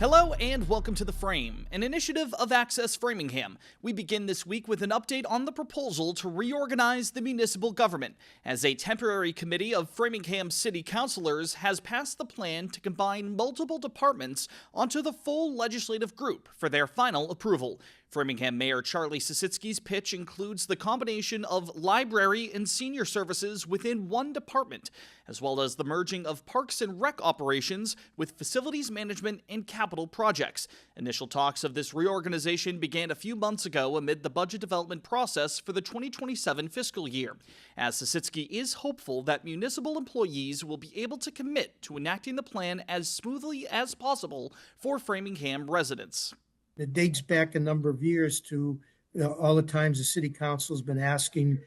Hello and welcome to The Frame, an initiative of Access Framingham. We begin this week with an update on the proposal to reorganize the municipal government, as a temporary committee of Framingham City Councilors has passed the plan to combine multiple departments onto the full legislative group for their final approval. Framingham Mayor Charlie Sisitsky's pitch includes the combination of library and senior services within one department, as well as the merging of parks and rec operations with facilities management and capital projects. Initial talks of this reorganization began a few months ago amid the budget development process for the 2027 fiscal year, as Sisitsky is hopeful that municipal employees will be able to commit to enacting the plan as smoothly as possible for Framingham residents. It dates back a number of years to all the times the city council has been asking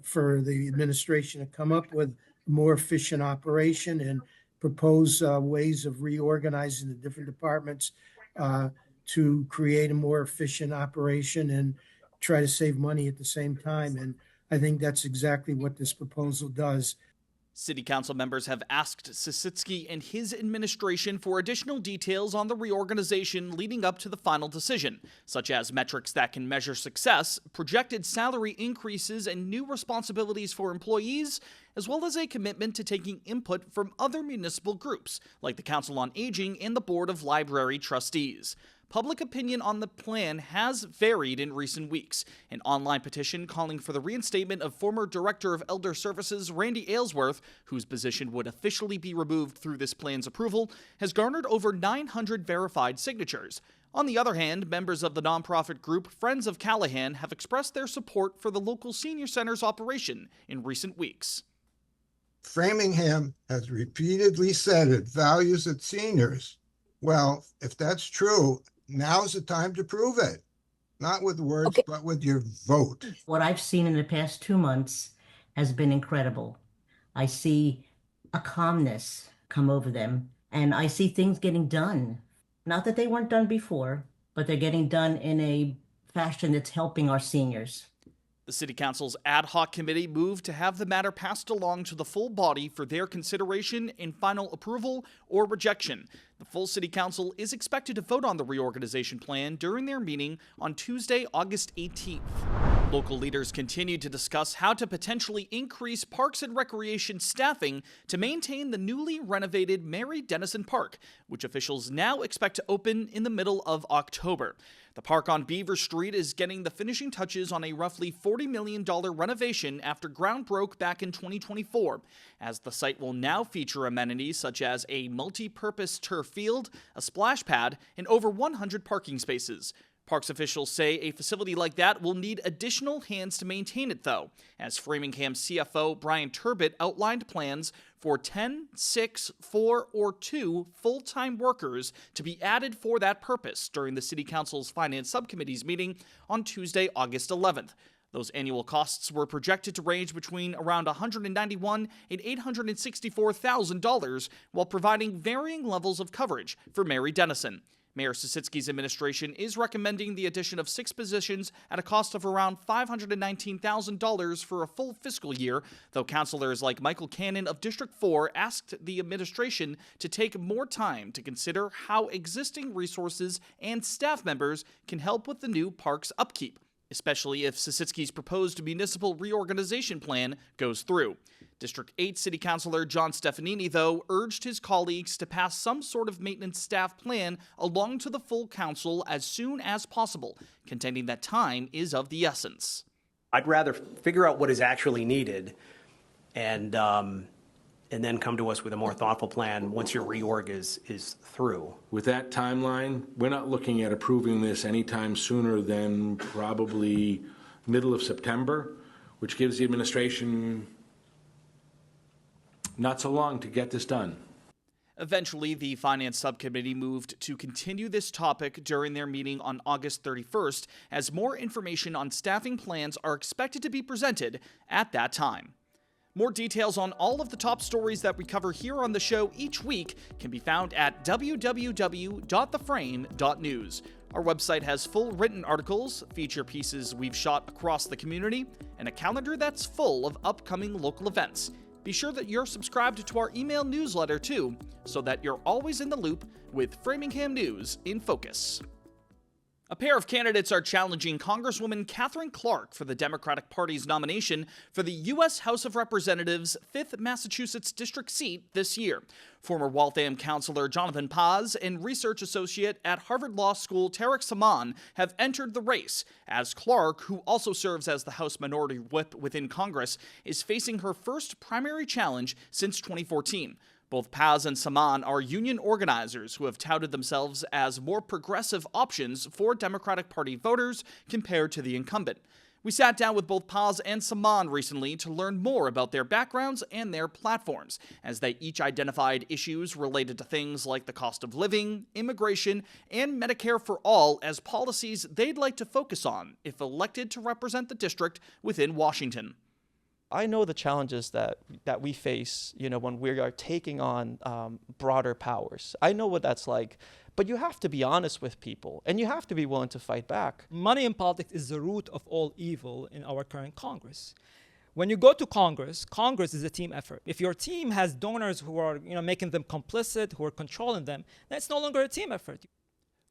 for the administration to come up with a more efficient operation and propose ways of reorganizing the different departments to create a more efficient operation and try to save money at the same time. And I think that's exactly what this proposal does. City Council members have asked Sisitsky and his administration for additional details on the reorganization leading up to the final decision, such as metrics that can measure success, projected salary increases, and new responsibilities for employees, as well as a commitment to taking input from other municipal groups, like the Council on Aging and the Board of Library Trustees. Public opinion on the plan has varied in recent weeks. An online petition calling for the reinstatement of former Director of Elder Services Randy Aylesworth, whose position would officially be removed through this plan's approval, has garnered over 900 verified signatures. On the other hand, members of the nonprofit group Friends of Callahan have expressed their support for the local senior center's operation in recent weeks. Framingham has repeatedly said it values its seniors. Well, if that's true, now's the time to prove it. Not with words, but with your vote. What I've seen in the past 2 months has been incredible. I see a calmness come over them, and I see things getting done. Not that they weren't done before, but they're getting done in a fashion that's helping our seniors. The City Council's ad hoc committee moved to have the matter passed along to the full body for their consideration and final approval or rejection. The full City Council is expected to vote on the reorganization plan during their meeting on Tuesday, August 18th. Local leaders continued to discuss how to potentially increase Parks and Recreation staffing to maintain the newly renovated Mary Dennison Park, which officials now expect to open in the middle of October. The park on Beaver Street is getting the finishing touches on a roughly $40 million renovation after ground broke back in 2024, as the site will now feature amenities such as a multi-purpose turf field, a splash pad, and over 100 parking spaces. Parks officials say a facility like that will need additional hands to maintain it, though, as Framingham CFO Brian Turbett outlined plans for 10, 6, 4, or 2 full-time workers to be added for that purpose during the City Council's Finance Subcommittee's meeting on Tuesday, August 11th. Those annual costs were projected to range between around $191,000 and $864,000, while providing varying levels of coverage for Mary Dennison. Mayor Sisitsky's administration is recommending the addition of 6 positions at a cost of around $519,000 for a full fiscal year, though councilors like Michael Cannon of District 4 asked the administration to take more time to consider how existing resources and staff members can help with the new park's upkeep, especially if Sisitsky's proposed municipal reorganization plan goes through. District 8 City Councilor John Stefanini, though, urged his colleagues to pass some sort of maintenance staff plan along to the full council as soon as possible, contending that time is of the essence. I'd rather figure out what is actually needed and then come to us with a more thoughtful plan once your reorg is through. With that timeline, we're not looking at approving this anytime sooner than probably middle of September, which gives the administration not so long to get this done. Eventually, the Finance Subcommittee moved to continue this topic during their meeting on August 31st, as more information on staffing plans are expected to be presented at that time. More details on all of the top stories that we cover here on the show each week can be found at www.theframe.news. Our website has full written articles, feature pieces we've shot across the community, and a calendar that's full of upcoming local events. Be sure that you're subscribed to our email newsletter too, so that you're always in the loop with Framingham News in Focus. A pair of candidates are challenging Congresswoman Katherine Clark for the Democratic Party's nomination for the U.S. House of Representatives' 5th Massachusetts District seat this year. Former Waltham Councilor Jonathan Paz and research associate at Harvard Law School Tarik Samman have entered the race, as Clark, who also serves as the House Minority Whip within Congress, is facing her first primary challenge since 2014. Both Paz and Samman are union organizers who have touted themselves as more progressive options for Democratic Party voters compared to the incumbent. We sat down with both Paz and Samman recently to learn more about their backgrounds and their platforms, as they each identified issues related to things like the cost of living, immigration, and Medicare for All as policies they'd like to focus on if elected to represent the district within Washington. I know the challenges that we face, when we are taking on broader powers. I know what that's like, but you have to be honest with people, and you have to be willing to fight back. Money in politics is the root of all evil in our current Congress. When you go to Congress, Congress is a team effort. If your team has donors who are, making them complicit, who are controlling them, then it's no longer a team effort.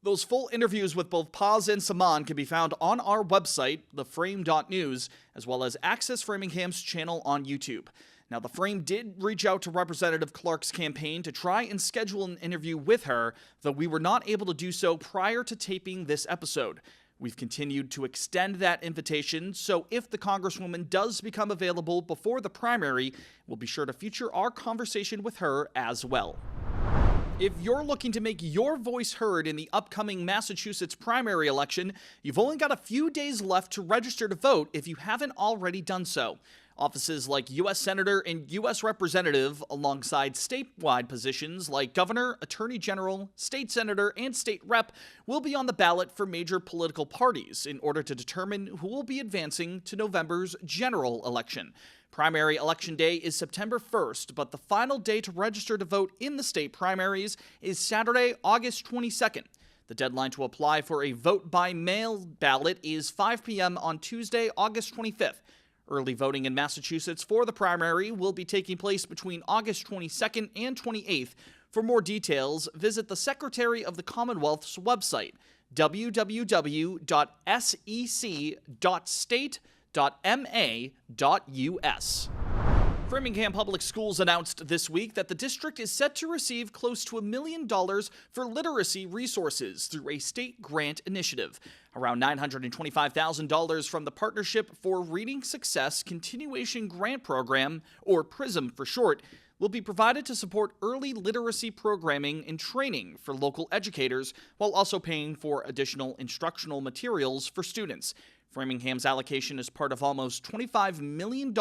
Those full interviews with both Paz and Samman can be found on our website, theframe.news, as well as Access Framingham's channel on YouTube. Now, The Frame did reach out to Representative Clark's campaign to try and schedule an interview with her, though we were not able to do so prior to taping this episode. We've continued to extend that invitation, so if the Congresswoman does become available before the primary, we'll be sure to feature our conversation with her as well. If you're looking to make your voice heard in the upcoming Massachusetts primary election, you've only got a few days left to register to vote if you haven't already done so. Offices like U.S. Senator and U.S. Representative, alongside statewide positions like Governor, Attorney General, State Senator, and State Rep, will be on the ballot for major political parties in order to determine who will be advancing to November's general election. Primary election day is September 1st, but the final day to register to vote in the state primaries is Saturday, August 22nd. The deadline to apply for a vote-by-mail ballot is 5 p.m. on Tuesday, August 25th. Early voting in Massachusetts for the primary will be taking place between August 22nd and 28th. For more details, visit the Secretary of the Commonwealth's website, www.sec.state.ma.us. Framingham Public Schools announced this week that the district is set to receive close to $1 million for literacy resources through a state grant initiative. Around $925,000 from the Partnership for Reading Success Continuation Grant Program, or PRISM for short, will be provided to support early literacy programming and training for local educators, while also paying for additional instructional materials for students. Framingham's allocation is part of almost $25 million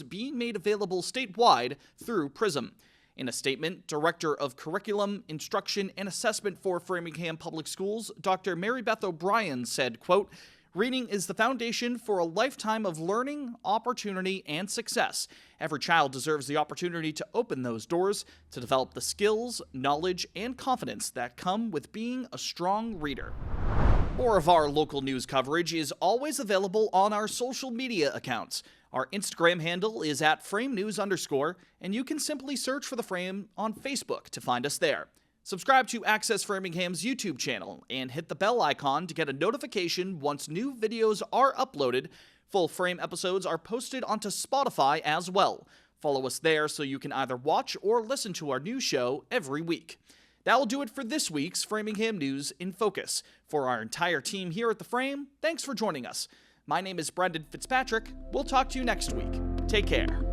being made available statewide through PRISM. In a statement, Director of Curriculum, Instruction, and Assessment for Framingham Public Schools, Dr. Mary Beth O'Brien said, quote, "Reading is the foundation for a lifetime of learning, opportunity, and success. Every child deserves the opportunity to open those doors to develop the skills, knowledge, and confidence that come with being a strong reader." More of our local news coverage is always available on our social media accounts. Our Instagram handle is @FrameNews_, and you can simply search for The Frame on Facebook to find us there. Subscribe to Access Framingham's YouTube channel and hit the bell icon to get a notification once new videos are uploaded. Full Frame episodes are posted onto Spotify as well. Follow us there so you can either watch or listen to our new show every week. That will do it for this week's Framingham News in Focus. For our entire team here at The Frame, thanks for joining us. My name is Brendan Fitzpatrick. We'll talk to you next week. Take care.